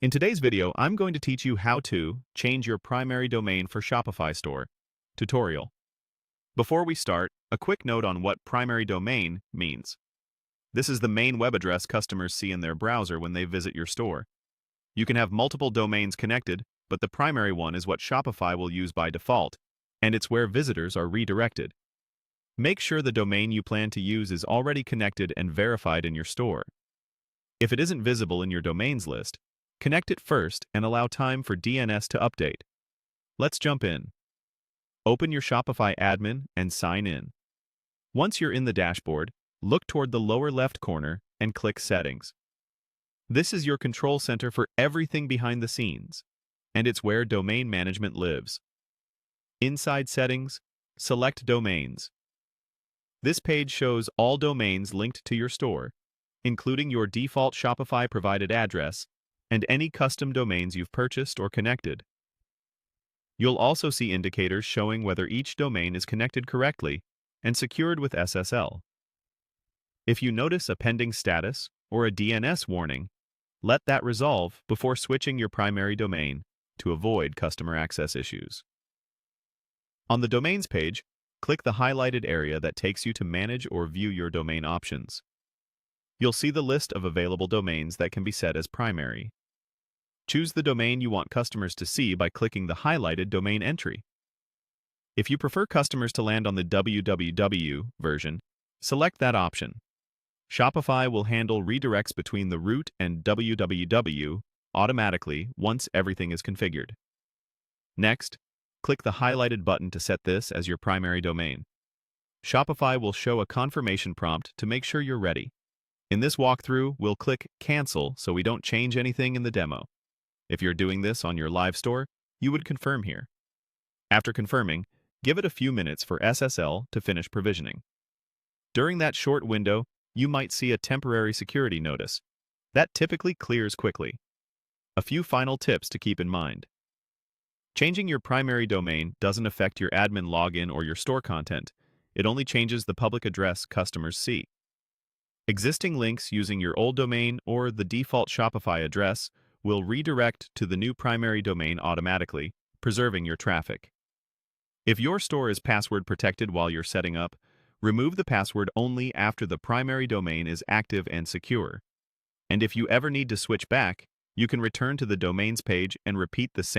In today's video, I'm going to teach you how to change your primary domain for Shopify store. Tutorial. Before we start, a quick note on what primary domain means. This is the main web address customers see in their browser when they visit your store. You can have multiple domains connected, but the primary one is what Shopify will use by default, and it's where visitors are redirected. Make sure the domain you plan to use is already connected and verified in your store. If it isn't visible in your domains list, connect it first and allow time for DNS to update. Let's jump in. Open your Shopify admin and sign in. Once you're in the dashboard, look toward the lower left corner and click Settings. This is your control center for everything behind the scenes, and it's where domain management lives. Inside Settings, select Domains. This page shows all domains linked to your store, including your default Shopify-provided address and any custom domains you've purchased or connected. You'll also see indicators showing whether each domain is connected correctly and secured with SSL. If you notice a pending status or a DNS warning, let that resolve before switching your primary domain to avoid customer access issues. On the Domains page, click the highlighted area that takes you to manage or view your domain options. You'll see the list of available domains that can be set as primary. Choose the domain you want customers to see by clicking the highlighted domain entry. If you prefer customers to land on the www version, select that option. Shopify will handle redirects between the root and www automatically once everything is configured. Next, click the highlighted button to set this as your primary domain. Shopify will show a confirmation prompt to make sure you're ready. In this walkthrough, we'll click Cancel so we don't change anything in the demo. If you're doing this on your live store, you would confirm here. After confirming, give it a few minutes for SSL to finish provisioning. During that short window, you might see a temporary security notice. That typically clears quickly. A few final tips to keep in mind. Changing your primary domain doesn't affect your admin login or your store content. It only changes the public address customers see. Existing links using your old domain or the default Shopify address will redirect to the new primary domain automatically, preserving your traffic. If your store is password protected while you're setting up, remove the password only after the primary domain is active and secure. And if you ever need to switch back, you can return to the domains page and repeat the same